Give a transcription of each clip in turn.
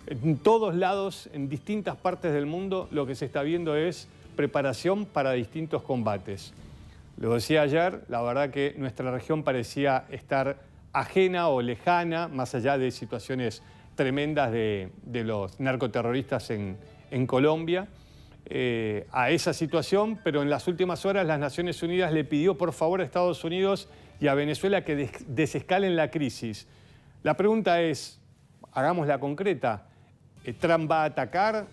En todos lados, en distintas partes del mundo, lo que se está viendo es preparación para distintos combates. Lo decía ayer, la verdad que nuestra región parecía estar ajena o lejana, más allá de situaciones tremendas de los narcoterroristas en Colombia, a esa situación, pero en las últimas horas las Naciones Unidas le pidió por favor a Estados Unidos y a Venezuela que desescalen la crisis. La pregunta es, hagámosla concreta, ¿Trump va a atacar?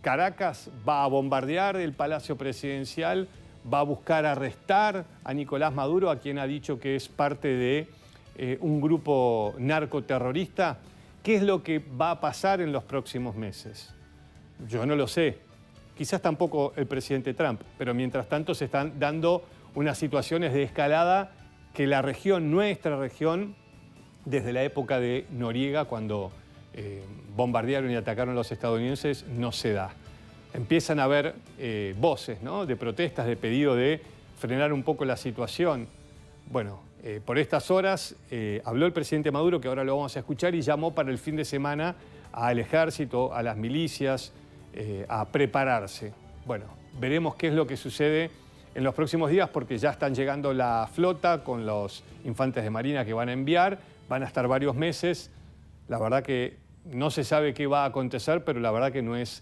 ¿Caracas va a bombardear el Palacio Presidencial? ¿Va a buscar arrestar a Nicolás Maduro, a quien ha dicho que es parte de un grupo narcoterrorista? ¿Qué es lo que va a pasar en los próximos meses? Yo no lo sé. Quizás tampoco el presidente Trump, pero mientras tanto se están dando unas situaciones de escalada que la región, nuestra región, desde la época de Noriega, cuando bombardearon y atacaron a los estadounidenses, no se da. Empiezan a haber voces, ¿no?, de protestas, de pedido de frenar un poco la situación. Bueno, por estas horas habló el presidente Maduro, que ahora lo vamos a escuchar, y llamó para el fin de semana al ejército, a las milicias, a prepararse. Bueno, veremos qué es lo que sucede en los próximos días, porque ya están llegando la flota con los infantes de marina que van a enviar, van a estar varios meses. La verdad que no se sabe qué va a acontecer, pero la verdad que no es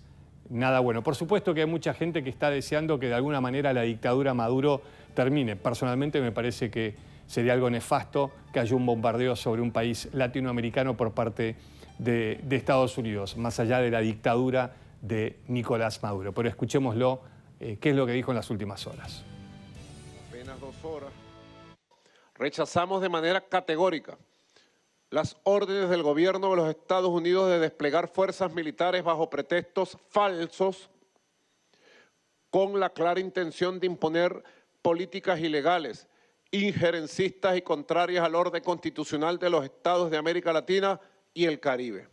nada bueno. Por supuesto que hay mucha gente que está deseando que de alguna manera la dictadura Maduro termine. Personalmente me parece que sería algo nefasto que haya un bombardeo sobre un país latinoamericano por parte de Estados Unidos, más allá de la dictadura de Nicolás Maduro. Pero escuchémoslo, qué es lo que dijo en las últimas horas. Apenas 2 horas. Rechazamos de manera categórica las órdenes del gobierno de los Estados Unidos de desplegar fuerzas militares bajo pretextos falsos con la clara intención de imponer políticas ilegales, injerencistas y contrarias al orden constitucional de los estados de América Latina y el Caribe.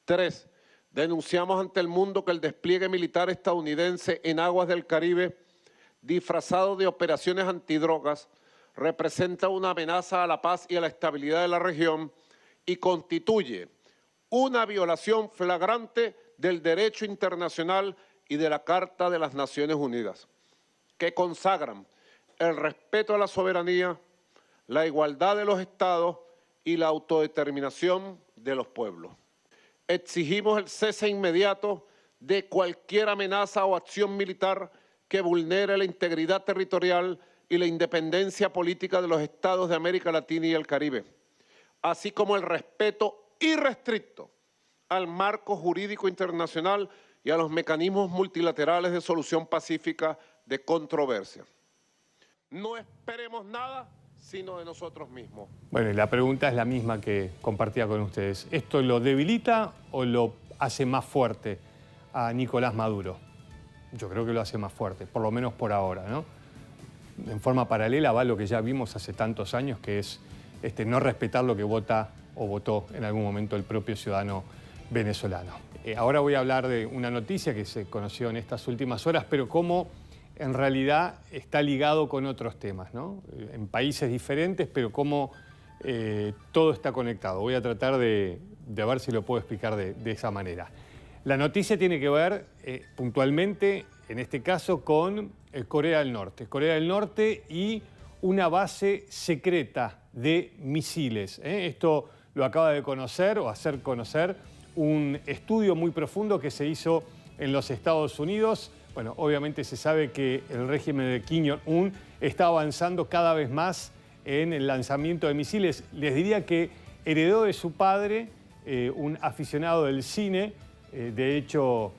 3. Denunciamos ante el mundo que el despliegue militar estadounidense en aguas del Caribe, disfrazado de operaciones antidrogas, representa una amenaza a la paz y a la estabilidad de la región y constituye una violación flagrante del derecho internacional y de la Carta de las Naciones Unidas, que consagran el respeto a la soberanía, la igualdad de los estados y la autodeterminación de los pueblos. Exigimos el cese inmediato de cualquier amenaza o acción militar que vulnere la integridad territorial y la independencia política de los estados de América Latina y el Caribe, así como el respeto irrestricto al marco jurídico internacional y a los mecanismos multilaterales de solución pacífica de controversia. No esperemos nada sino de nosotros mismos. Bueno, y la pregunta es la misma que compartía con ustedes. ¿Esto lo debilita o lo hace más fuerte a Nicolás Maduro? Yo creo que lo hace más fuerte, por lo menos por ahora, ¿no? En forma paralela va lo que ya vimos hace tantos años, que es no respetar lo que vota o votó en algún momento el propio ciudadano venezolano. Ahora voy a hablar de una noticia que se conoció en estas últimas horas, pero cómo en realidad está ligado con otros temas, ¿no? En países diferentes, pero cómo todo está conectado. Voy a tratar de ver si lo puedo explicar de esa manera. La noticia tiene que ver puntualmente, en este caso, con Corea del Norte. Corea del Norte y una base secreta de misiles. Esto lo acaba de conocer o hacer conocer un estudio muy profundo que se hizo en los Estados Unidos. Bueno, obviamente se sabe que el régimen de Kim Jong-un está avanzando cada vez más en el lanzamiento de misiles. Les diría que heredó de su padre, un aficionado del cine. De hecho,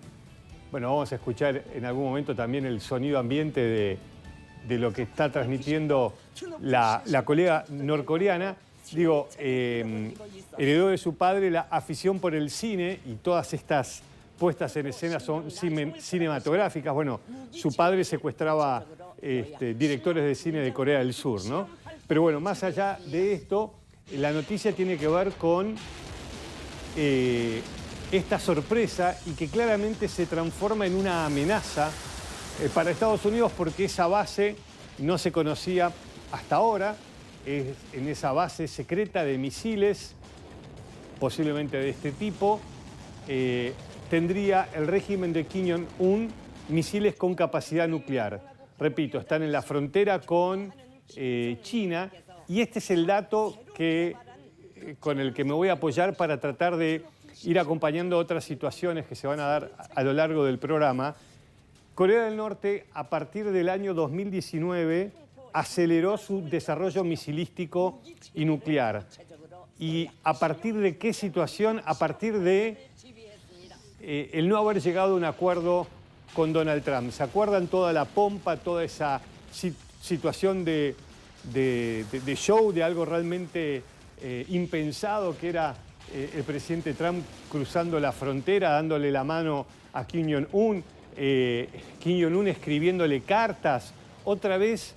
bueno, vamos a escuchar en algún momento también el sonido ambiente de lo que está transmitiendo la colega norcoreana. Digo, heredó de su padre la afición por el cine y todas estas puestas en escena son cinematográficas. Bueno, su padre secuestraba directores de cine de Corea del Sur, ¿no? Pero bueno, más allá de esto, la noticia tiene que ver con esta sorpresa y que claramente se transforma en una amenaza para Estados Unidos, porque esa base no se conocía hasta ahora. Es en esa base secreta de misiles, posiblemente de este tipo, tendría el régimen de Kim Jong-un misiles con capacidad nuclear. Repito, están en la frontera con China, y este es el dato con el que me voy a apoyar para tratar de ir acompañando otras situaciones que se van a dar a lo largo del programa. Corea del Norte, a partir del año 2019, aceleró su desarrollo misilístico y nuclear. ¿Y a partir de qué situación? A partir de el no haber llegado a un acuerdo con Donald Trump. ¿Se acuerdan toda la pompa, toda esa situación de show, de algo realmente impensado, que era el presidente Trump cruzando la frontera, dándole la mano a Kim Jong-un, Kim Jong-un escribiéndole cartas? Otra vez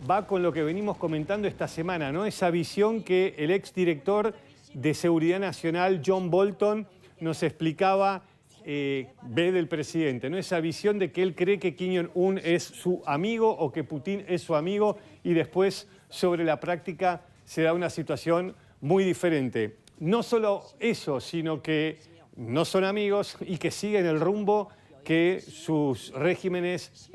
va con lo que venimos comentando esta semana, ¿no? Esa visión que el exdirector de Seguridad Nacional, John Bolton, nos explicaba, ve del presidente, ¿no? Esa visión de que él cree que Kim Jong-un es su amigo o que Putin es su amigo, y después sobre la práctica se da una situación muy diferente. No solo eso, sino que no son amigos y que siguen el rumbo que sus regímenes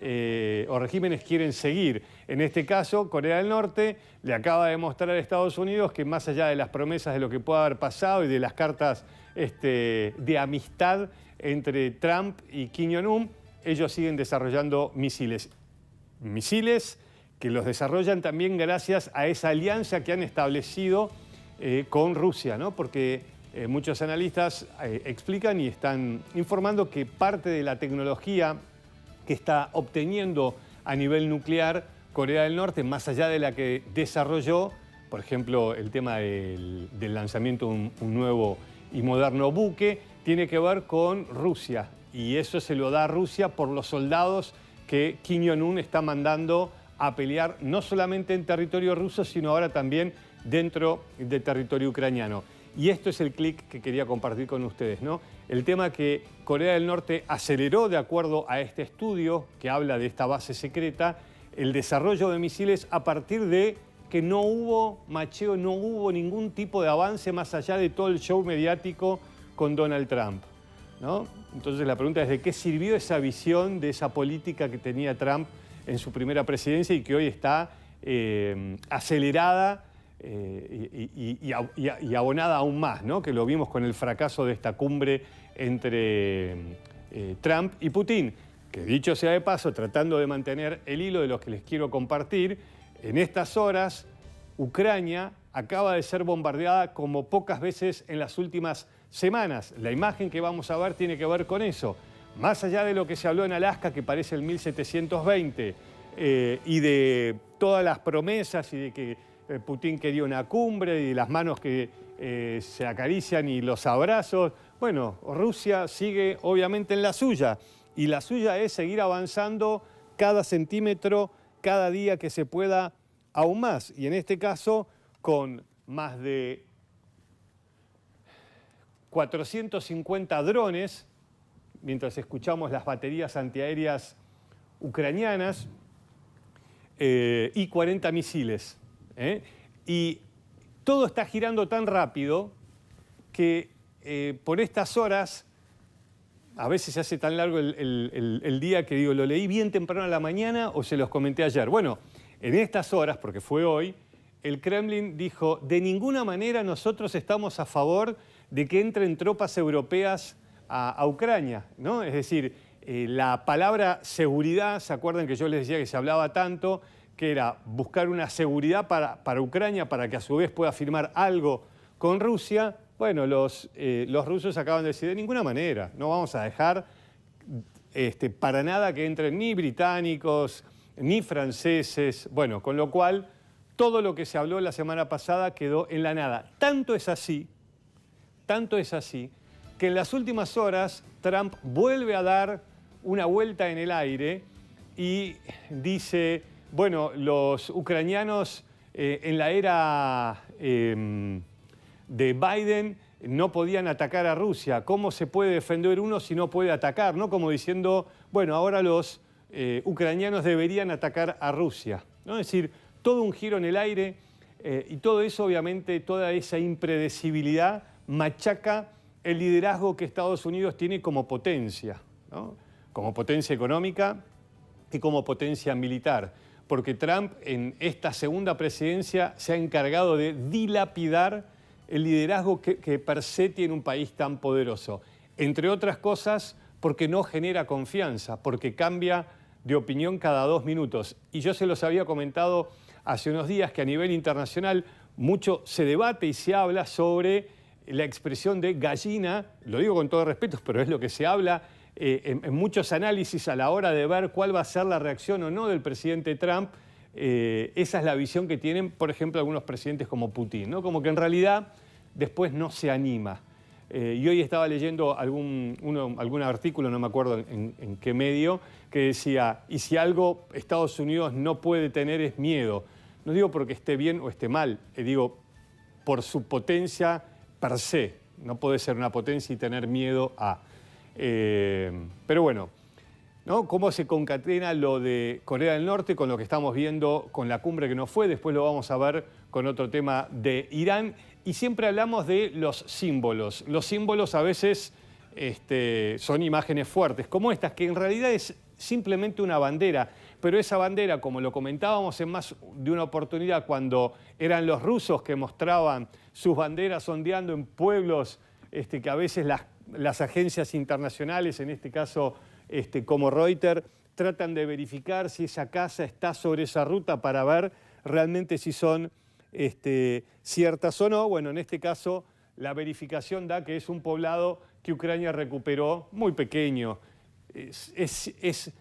quieren seguir. En este caso, Corea del Norte le acaba de mostrar a Estados Unidos que, más allá de las promesas de lo que pueda haber pasado y de las cartas de amistad entre Trump y Kim Jong-un, ellos siguen desarrollando misiles. Misiles que los desarrollan también gracias a esa alianza que han establecido con Rusia, ¿no? Porque muchos analistas explican y están informando que parte de la tecnología que está obteniendo a nivel nuclear Corea del Norte, más allá de la que desarrolló, por ejemplo, el tema del lanzamiento de un nuevo y moderno buque, tiene que ver con Rusia. Y eso se lo da a Rusia por los soldados que Kim Jong-un está mandando a pelear no solamente en territorio ruso, sino ahora también dentro del territorio ucraniano. Y esto es el clic que quería compartir con ustedes, ¿no? El tema que Corea del Norte aceleró, de acuerdo a este estudio que habla de esta base secreta, el desarrollo de misiles a partir de que no hubo macheo, no hubo ningún tipo de avance más allá de todo el show mediático con Donald Trump, ¿no? Entonces la pregunta es: ¿de qué sirvió esa visión, de esa política que tenía Trump en su primera presidencia y que hoy está acelerada y abonada aún más, ¿no? Que lo vimos con el fracaso de esta cumbre entre Trump y Putin, que, dicho sea de paso, tratando de mantener el hilo de los que les quiero compartir, en estas horas Ucrania acaba de ser bombardeada como pocas veces en las últimas semanas. La imagen que vamos a ver tiene que ver con eso. Más allá de lo que se habló en Alaska, que parece el 1720, y de todas las promesas y de que Putin quería una cumbre y las manos que se acarician y los abrazos, bueno, Rusia sigue obviamente en la suya, y la suya es seguir avanzando cada centímetro, cada día que se pueda, aún más. Y en este caso, con más de 450 drones, mientras escuchamos las baterías antiaéreas ucranianas, y 40 misiles. Y todo está girando tan rápido que por estas horas, a veces se hace tan largo el día que digo, lo leí bien temprano a la mañana o se los comenté ayer. Bueno, en estas horas, porque fue hoy, el Kremlin dijo: de ninguna manera nosotros estamos a favor de que entren tropas europeas a Ucrania, ¿no? Es decir, la palabra seguridad, ¿se acuerdan que yo les decía que se hablaba tanto? Que era buscar una seguridad para Ucrania, para que a su vez pueda firmar algo con Rusia. Bueno, los rusos acaban de decir: de ninguna manera, no vamos a dejar para nada que entren ni británicos, ni franceses. Bueno, con lo cual, todo lo que se habló la semana pasada quedó en la nada. Tanto es así, que en las últimas horas Trump vuelve a dar una vuelta en el aire y dice: bueno, los ucranianos en la era de Biden no podían atacar a Rusia. ¿Cómo se puede defender uno si no puede atacar? ¿No? Como diciendo, bueno, ahora los ucranianos deberían atacar a Rusia, ¿no? Es decir, todo un giro en el aire, y todo eso, obviamente, toda esa impredecibilidad machaca el liderazgo que Estados Unidos tiene como potencia, ¿no? Como potencia económica y como potencia militar, porque Trump en esta segunda presidencia se ha encargado de dilapidar el liderazgo que per se tiene un país tan poderoso. Entre otras cosas, porque no genera confianza, porque cambia de opinión cada 2 minutos. Y yo se los había comentado hace unos días que a nivel internacional mucho se debate y se habla sobre la expresión de gallina, lo digo con todo respeto, pero es lo que se habla en muchos análisis a la hora de ver cuál va a ser la reacción o no del presidente Trump. Esa es la visión que tienen, por ejemplo, algunos presidentes como Putin, ¿no? Como que en realidad después no se anima. Y hoy estaba leyendo algún artículo, no me acuerdo en qué medio, que decía, y si algo Estados Unidos no puede tener es miedo. No digo porque esté bien o esté mal, digo por su potencia per se. No puede ser una potencia y tener miedo a... pero bueno, ¿no? ¿Cómo se concatena lo de Corea del Norte con lo que estamos viendo con la cumbre que no fue? Después lo vamos a ver con otro tema de Irán. Y siempre hablamos de los símbolos. Los símbolos a veces son imágenes fuertes, como estas, que en realidad es simplemente una bandera. Pero esa bandera, como lo comentábamos en más de una oportunidad, cuando eran los rusos que mostraban sus banderas ondeando en pueblos que a veces las agencias internacionales, en este caso como Reuters, tratan de verificar si esa casa está sobre esa ruta para ver realmente si son ciertas o no. Bueno, en este caso la verificación da que es un poblado que Ucrania recuperó muy pequeño. Es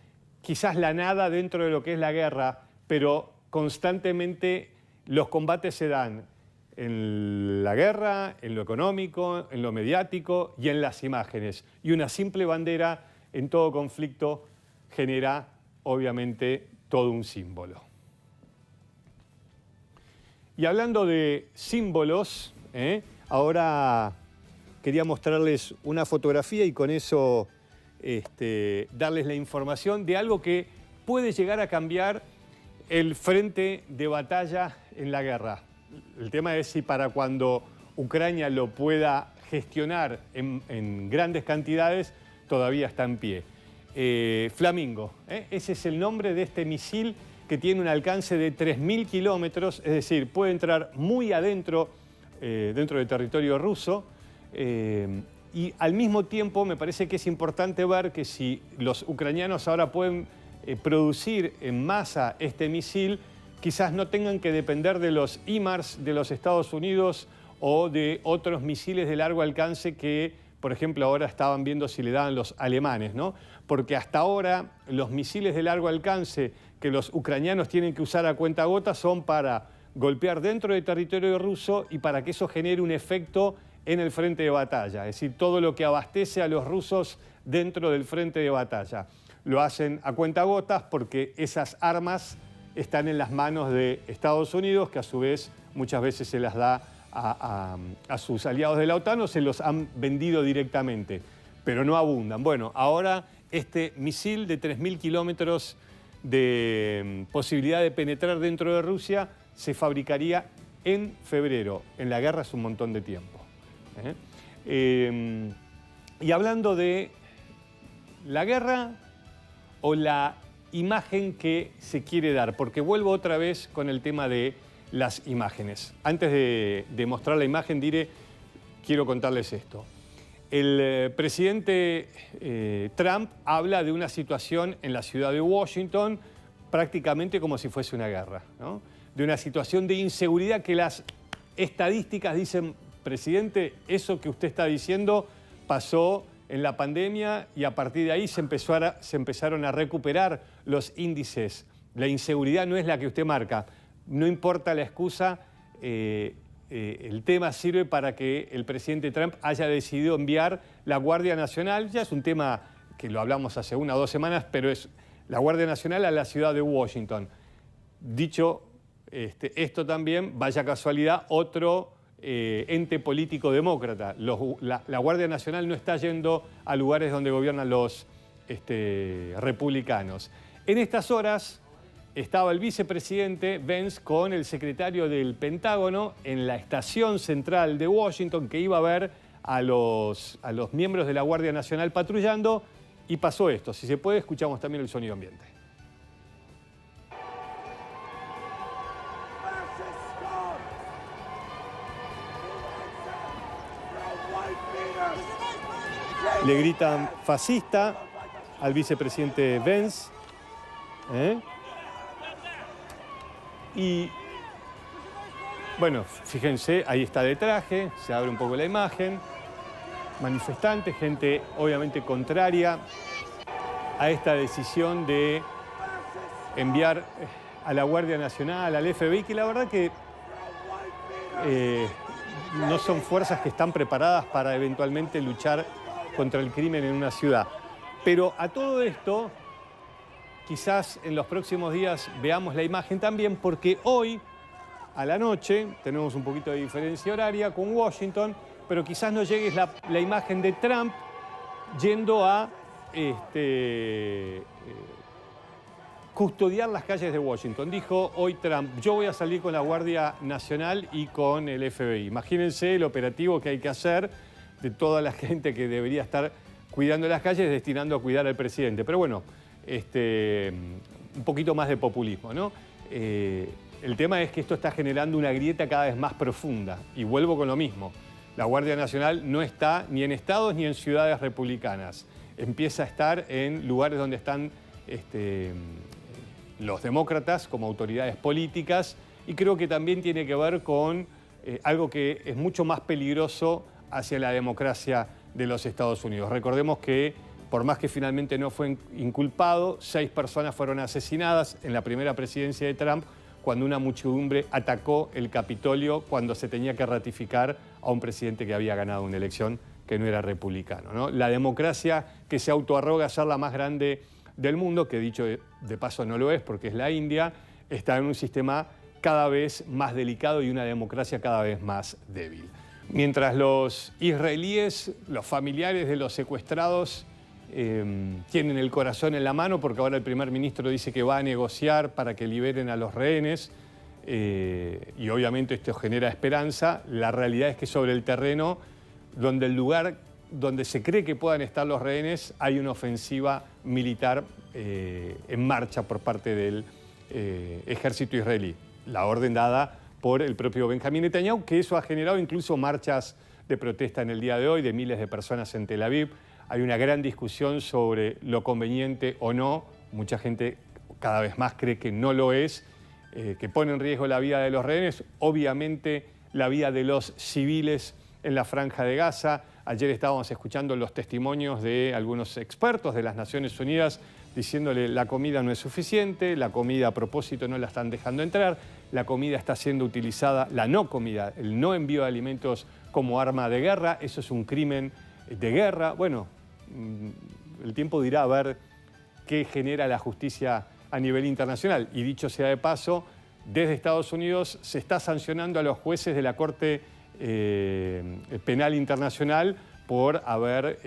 quizás la nada dentro de lo que es la guerra, pero constantemente los combates se dan en la guerra, en lo económico, en lo mediático y en las imágenes. Y una simple bandera en todo conflicto genera, obviamente, todo un símbolo. Y hablando de símbolos, ahora quería mostrarles una fotografía y con eso darles la información de algo que puede llegar a cambiar el frente de batalla en la guerra. El tema es si para cuando Ucrania lo pueda gestionar en grandes cantidades, todavía está en pie. Flamingo, ese es el nombre de este misil que tiene un alcance de 3.000 kilómetros, es decir, puede entrar muy adentro, dentro del territorio ruso, y al mismo tiempo me parece que es importante ver que si los ucranianos ahora pueden producir en masa este misil, quizás no tengan que depender de los HIMARS de los Estados Unidos o de otros misiles de largo alcance que, por ejemplo, ahora estaban viendo si le daban los alemanes, ¿no? Porque hasta ahora los misiles de largo alcance que los ucranianos tienen que usar a cuentagotas son para golpear dentro del territorio ruso y para que eso genere un efecto en el frente de batalla, es decir, todo lo que abastece a los rusos dentro del frente de batalla. Lo hacen a cuentagotas porque esas armas están en las manos de Estados Unidos, que a su vez muchas veces se las da a sus aliados de la OTAN o se los han vendido directamente, pero no abundan. Bueno, ahora este misil de 3.000 kilómetros de posibilidad de penetrar dentro de Rusia se fabricaría en febrero. En la guerra es un montón de tiempo. Y hablando de la guerra o la imagen que se quiere dar, porque vuelvo otra vez con el tema de las imágenes. Antes de mostrar la imagen, quiero contarles esto. El presidente Trump habla de una situación en la ciudad de Washington prácticamente como si fuese una guerra, ¿no? De una situación de inseguridad que las estadísticas dicen, presidente, eso que usted está diciendo pasó en la pandemia y a partir de ahí se empezaron a recuperar los índices. La inseguridad no es la que usted marca. No importa la excusa, el tema sirve para que el presidente Trump haya decidido enviar la Guardia Nacional. Ya es un tema que lo hablamos hace 1 o 2 semanas, pero es la Guardia Nacional a la ciudad de Washington. Dicho esto también, vaya casualidad, otro ente político demócrata. La Guardia Nacional no está yendo a lugares donde gobiernan los republicanos. En estas horas estaba el vicepresidente Vance con el secretario del Pentágono en la estación central de Washington, que iba a ver a los miembros de la Guardia Nacional patrullando y pasó esto. Si se puede, escuchamos también el sonido ambiente. Le gritan fascista al vicepresidente Vance. Y bueno, fíjense, ahí está de traje, se abre un poco la imagen. Manifestantes, gente obviamente contraria a esta decisión de enviar a la Guardia Nacional, al FBI, que la verdad que no son fuerzas que están preparadas para eventualmente luchar contra el crimen en una ciudad. Pero a todo esto, quizás en los próximos días veamos la imagen también, porque hoy a la noche tenemos un poquito de diferencia horaria con Washington, pero quizás no llegue la imagen de Trump yendo a custodiar las calles de Washington. Dijo hoy Trump, yo voy a salir con la Guardia Nacional y con el FBI. Imagínense el operativo que hay que hacer de toda la gente que debería estar cuidando las calles, destinando a cuidar al presidente. Pero bueno, un poquito más de populismo, ¿no? El tema es que esto está generando una grieta cada vez más profunda. Y vuelvo con lo mismo. La Guardia Nacional no está ni en estados ni en ciudades republicanas. Empieza a estar en lugares donde están los demócratas como autoridades políticas, y creo que también tiene que ver con algo que es mucho más peligroso hacia la democracia de los Estados Unidos. Recordemos que por más que finalmente no fue inculpado, 6 personas fueron asesinadas en la primera presidencia de Trump cuando una muchedumbre atacó el Capitolio cuando se tenía que ratificar a un presidente que había ganado una elección que no era republicano, ¿no? La democracia que se autoarroga ser la más grande del mundo, que dicho de paso no lo es porque es la India, está en un sistema cada vez más delicado y una democracia cada vez más débil. Mientras los israelíes, los familiares de los secuestrados, tienen el corazón en la mano porque ahora el primer ministro dice que va a negociar para que liberen a los rehenes, y obviamente esto genera esperanza. La realidad es que sobre el terreno, donde el lugar donde se cree que puedan estar los rehenes, hay una ofensiva militar en marcha por parte del ejército israelí. La orden dada por el propio Benjamín Netanyahu, que eso ha generado incluso marchas de protesta en el día de hoy de miles de personas en Tel Aviv. Hay una gran discusión sobre lo conveniente o no. Mucha gente cada vez más cree que no lo es, que pone en riesgo la vida de los rehenes, obviamente la vida de los civiles en la Franja de Gaza. Ayer estábamos escuchando los testimonios de algunos expertos de las Naciones Unidas diciéndole la comida no es suficiente, la comida a propósito no la están dejando entrar, la comida está siendo utilizada, la no comida, el no envío de alimentos como arma de guerra, eso es un crimen de guerra. Bueno, el tiempo dirá a ver qué genera la justicia a nivel internacional. Y dicho sea de paso, desde Estados Unidos se está sancionando a los jueces de la Corte Penal Internacional por haber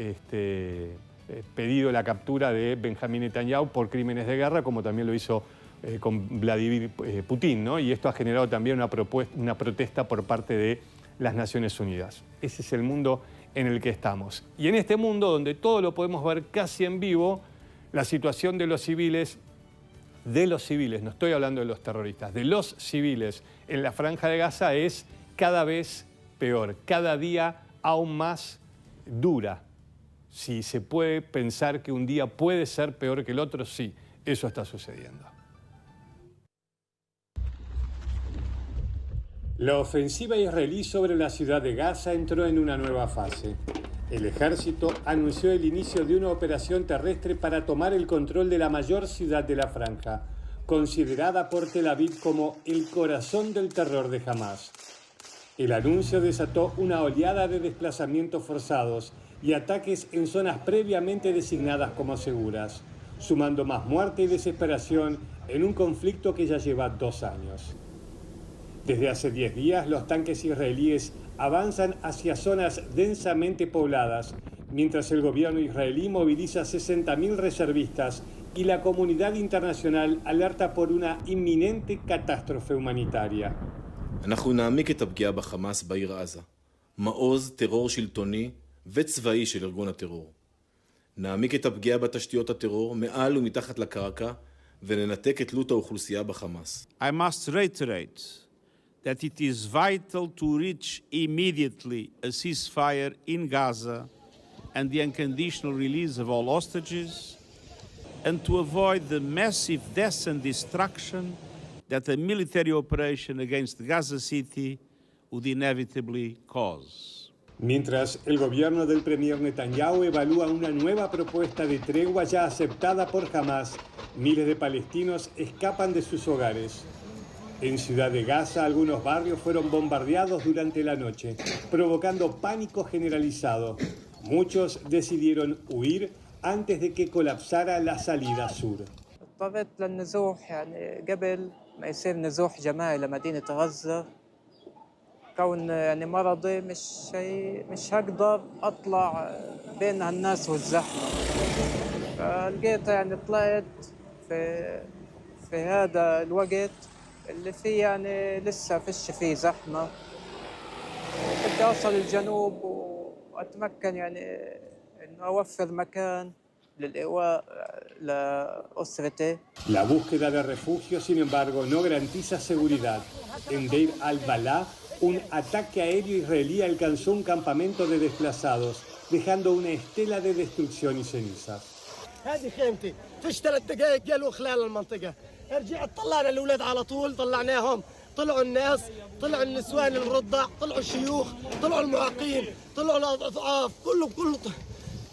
pedido la captura de Benjamín Netanyahu por crímenes de guerra, como también lo hizo con Vladimir Putin, ¿no? Y esto ha generado también una protesta por parte de las Naciones Unidas. Ese es el mundo en el que estamos. Y en este mundo, donde todo lo podemos ver casi en vivo, la situación de los civiles, no estoy hablando de los terroristas, de los civiles en la Franja de Gaza es cada vez peor, cada día aún más dura. Si se puede pensar que un día puede ser peor que el otro, sí, eso está sucediendo. La ofensiva israelí sobre la ciudad de Gaza entró en una nueva fase. El ejército anunció el inicio de una operación terrestre para tomar el control de la mayor ciudad de la franja, considerada por Tel Aviv como el corazón del terror de Hamás. El anuncio desató una oleada de desplazamientos forzados y ataques en zonas previamente designadas como seguras, sumando más muerte y desesperación en un conflicto que ya lleva 2 años. Desde hace 10 días, los tanques israelíes avanzan hacia zonas densamente pobladas, mientras el gobierno israelí moviliza 60.000 reservistas y la comunidad internacional alerta por una inminente catástrofe humanitaria. מעוז טרור שלטוני וצבאי של ארגון הטרור. נעמיק את הפגיעה בתשתיות הטרור מעל ומתחת לקרקע וננתק את תלות האוכלוסייה בחמאס. I must reiterate that it is vital to reach immediately a ceasefire in Gaza and the unconditional release of all hostages, and to avoid the massive deaths and destruction that a military operation against Gaza City would inevitably cause. Mientras el gobierno del premier Netanyahu evalúa una nueva propuesta de tregua ya aceptada por Hamas, miles de palestinos escapan de sus hogares. En Ciudad de Gaza, algunos barrios fueron bombardeados durante la noche, provocando pánico generalizado. Muchos decidieron huir antes de que colapsara la salida sur. اضطريت للنزوح قبل ما يصير نزوح جماعي لمدينة غزة. كون مرضي مش هقدر أطلع بين الناس والزحمة. فلقيت طلعت في هذا الوقت اللي فيه لسه فيه زحمة. بدي أوصل الجنوب وأتمكن إنه أوفر مكان للإيواء لأسرتي. La búsqueda de refugio, sin embargo, no garantiza seguridad. En Deir al-Balah, un ataque aéreo israelí alcanzó un campamento de desplazados, dejando una estela de destrucción y cenizas. هذه خيمتي، فيش 3 دقائق قالوا خلال المنطقة. رجعت طلعنا الأولاد على طول، طلعناهم، طلعوا الناس، طلعوا النسوان الرضع، طلعوا الشيوخ، طلعوا المعاقين، طلعوا الأضعاف، كله.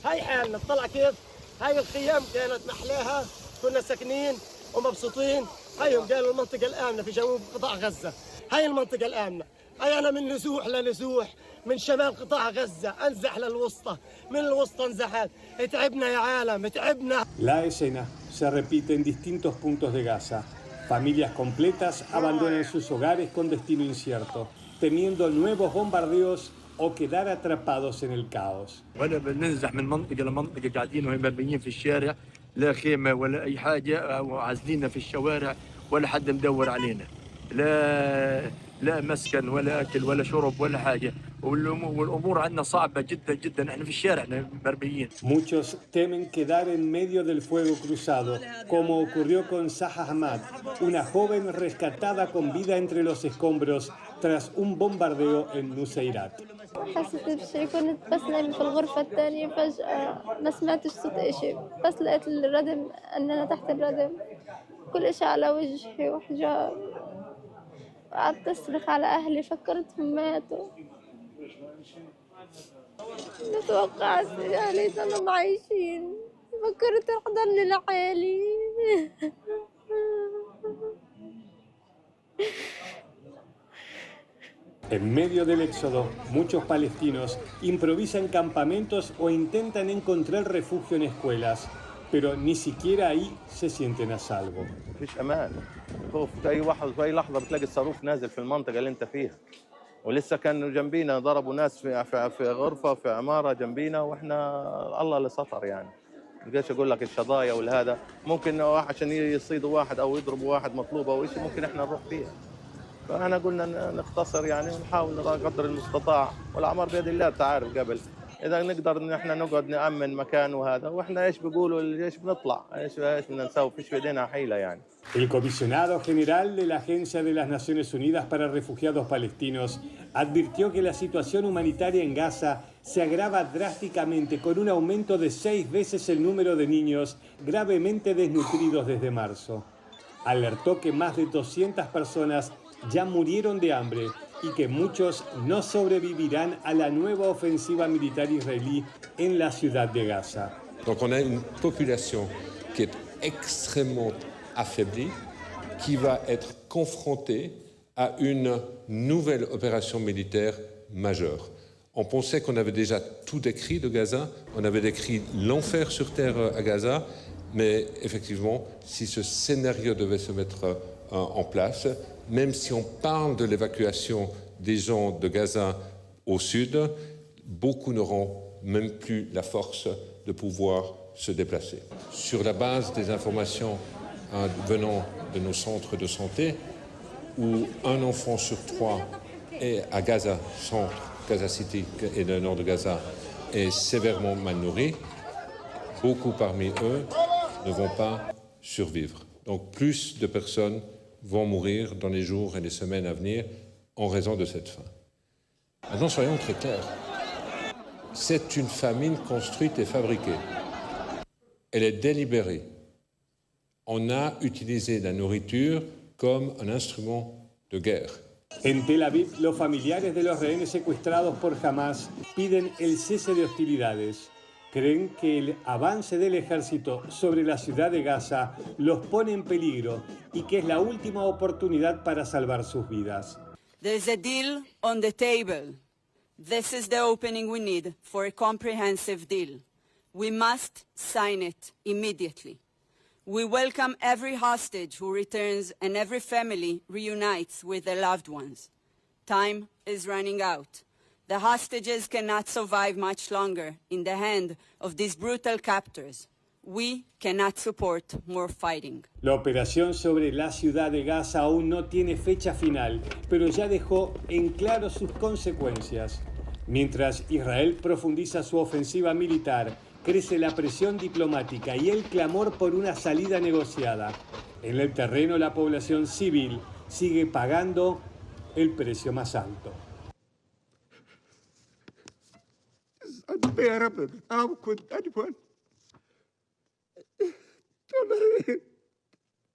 هاي حالنا، طلع كيف؟ هاي الخيام كانت محلاها، كنا ساكنين ومبسوطين. هايهم قالوا المنطقة الآمنة في جنوب قطاع غزة. هاي المنطقة الآمنة. هاي أنا من نزوح لنزوح، من شمال قطاع غزة أنزح للوسطى، من الوسطى انزحت. اتعبنا يا عالم، اتعبنا. La escena se repite en distintos puntos de Gaza. Familias completas abandonan sus hogares con destino incierto, temiendo nuevos bombardeos o quedar atrapados en el caos. ولا بننزح من منطقة لمنطقة، قاعدين وهم مرميين في الشارع، لا خيمة ولا أي حاجة، وعازليننا في الشوارع ولا حد مدور علينا، لا مسكن ولا أكل ولا شرب ولا حاجة، والأمور عندنا صعبة جدا جدا، احنا في الشارع مرميين. Muchos temen quedar en medio del fuego cruzado, como ocurrió con Zaha Hamad, una joven rescatada con vida entre los escombros tras un bombardeo en Nuseirat. حسيت بشيء، كنت بس نايمة في الغرفة الثانية، فجأة ما سمعتش صوت أي شيء، بس لقيت الردم، أننا تحت الردم، كل شيء على وجهي وحجاب. قعدت أصرخ على أهلي، فكرتهم ماتوا. ما توقعت أهلي يضلوا عايشين، فكرت أحضرني لحالي. En medio del éxodo, muchos palestinos improvisan campamentos o intentan encontrar refugio en escuelas, pero ni siquiera ahí se sienten a salvo. مفيش امان، خوف في اي واحد في اي لحظه بتلاقي الصاروخ نازل في المنطقه اللي انت فيها. ولسه كانوا جنبينا ضربوا ناس في غرفه في عماره جنبينا، واحنا الله اللي سطر يعني. بديش اقول لك الشظايا ولا هذا، ممكن عشان يصيدوا واحد او يضربوا واحد مطلوب او شيء ممكن احنا نروح فيها. فاحنا قلنا نختصر يعني ونحاول قدر المستطاع، والاعمار بيد الله انت عارف قبل. إذا نقدر إن إحنا نقعد نأمن مكان وهذا، وإحنا إيش بيقولوا إيش بنطلع، إيش بدنا نسوي، فيش بيدينا حيلة يعني. El comisionado general de la Agencia de las Naciones Unidas para Refugiados Palestinos advirtió que la situación humanitaria en Gaza se agrava drásticamente con un aumento de 6 veces el número de niños gravemente desnutridos desde marzo. Alertó que más de 200 personas ya murieron de hambre y que muchos no sobrevivirán a la nueva ofensiva militar israelí en la ciudad de Gaza. Donc on a une population qui est extrêmement affaiblie, qui va être confrontée à une nouvelle opération militaire majeure. On pensait qu'on avait déjà tout décrit de Gaza, on avait décrit l'enfer sur terre à Gaza, mais effectivement, si ce scénario devait se mettre en place, même si on parle de l'évacuation des gens de Gaza au sud, beaucoup n'auront même plus la force de pouvoir se déplacer. Sur la base des informations venant de nos centres de santé, où un enfant sur 3 est à Gaza centre Gaza City et le nord de Gaza est sévèrement mal nourrie. Beaucoup parmi eux ne vont pas survivre. Donc plus de personnes vont mourir dans les jours et les semaines à venir en raison de cette faim. Maintenant, soyons très clairs. C'est une famine construite et fabriquée. Elle est délibérée. On a utilisé la nourriture comme un instrument de guerre. En Tel Aviv, los familiares de los rehenes secuestrados por Hamas piden el cese de hostilidades. Creen que el avance del ejército sobre la ciudad de Gaza los pone en peligro y que es la última oportunidad para salvar sus vidas. There's a deal on the table. This is the opening we need for a comprehensive deal. We must sign it immediately. We welcome every hostage who returns and every family reunites with their loved ones. Time is running out. The hostages cannot survive much longer in the hand of these brutal captors. We cannot support more fighting. La operación sobre la ciudad de Gaza aún no tiene fecha final, pero ya dejó en claro sus consecuencias. Mientras Israel profundiza su ofensiva militar, crece la presión diplomática y el clamor por una salida negociada. En el terreno, la población civil sigue pagando el precio más alto. unbearable. How could anyone tolerate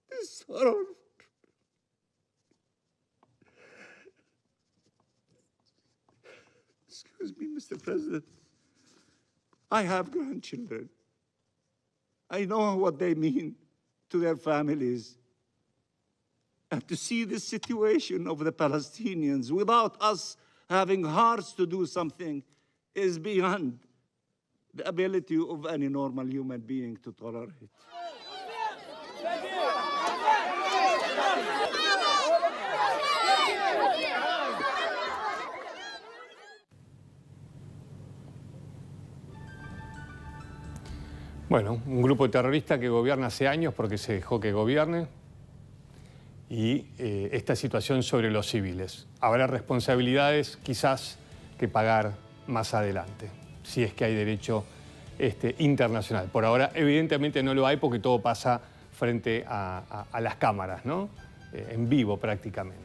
this horror? Excuse me, Mr. President. I have grandchildren. I know what they mean to their families. And to see the situation of the Palestinians without us having hearts to do something is beyond the ability of any normal human being to tolerate. Bueno, un grupo terrorista que gobierna hace años porque se dejó que gobierne, y esta situación sobre los civiles. Habrá responsabilidades quizás que pagar más adelante, si es que hay derecho internacional. Por ahora, evidentemente no lo hay porque todo pasa frente a las cámaras, ¿no? En vivo prácticamente.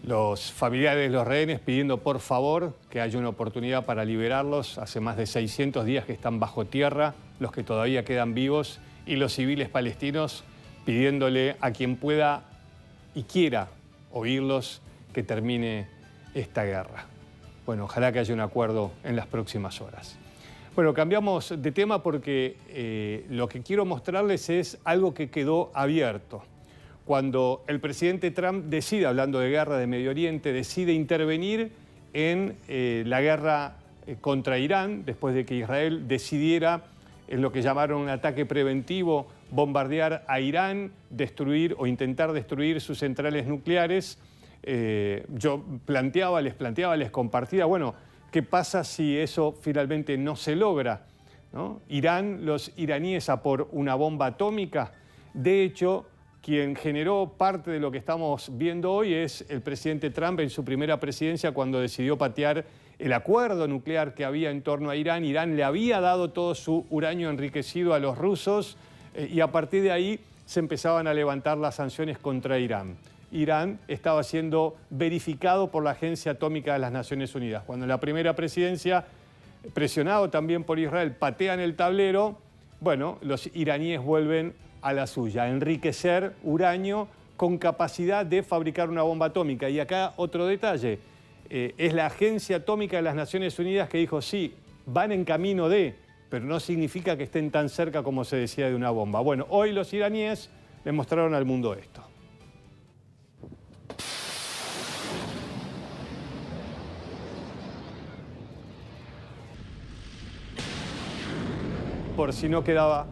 Los familiares de los rehenes pidiendo por favor que haya una oportunidad para liberarlos. Hace más de 600 días que están bajo tierra, los que todavía quedan vivos, y los civiles palestinos pidiéndole a quien pueda y quiera oírlos que termine esta guerra. Bueno, ojalá que haya un acuerdo en las próximas horas. Bueno, cambiamos de tema porque lo que quiero mostrarles es algo que quedó abierto. Cuando el presidente Trump decide, hablando de guerra de Medio Oriente, decide intervenir en la guerra contra Irán, después de que Israel decidiera en lo que llamaron un ataque preventivo, bombardear a Irán, destruir o intentar destruir sus centrales nucleares. Yo les compartía, bueno, ¿qué pasa si eso finalmente no se logra? ¿No? Los iraníes a por una bomba atómica. De hecho, quien generó parte de lo que estamos viendo hoy es el presidente Trump en su primera presidencia, cuando decidió patear el acuerdo nuclear que había en torno a Irán. Irán le había dado todo su uranio enriquecido a los rusos y a partir de ahí se empezaban a levantar las sanciones contra Irán. Irán estaba siendo verificado por la Agencia Atómica de las Naciones Unidas. Cuando en la primera presidencia, presionado también por Israel, patean el tablero, bueno, los iraníes vuelven a la suya, a enriquecer uranio con capacidad de fabricar una bomba atómica. Y acá otro detalle, es la Agencia Atómica de las Naciones Unidas que dijo, sí, van en camino de, pero no significa que estén tan cerca como se decía de una bomba. Bueno, hoy los iraníes le mostraron al mundo esto. Por si no quedaba,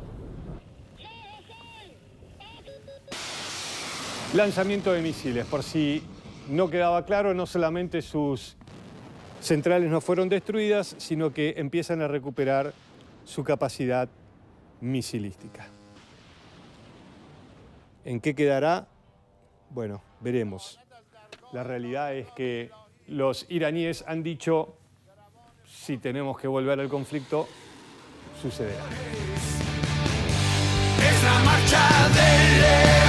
lanzamiento de misiles. Por si no quedaba claro, no solamente sus centrales no fueron destruidas, sino que empiezan a recuperar su capacidad misilística. ¿En qué quedará? Bueno, veremos. La realidad es que los iraníes han dicho, si tenemos que volver al conflicto, sucederá. Es la marcha del león.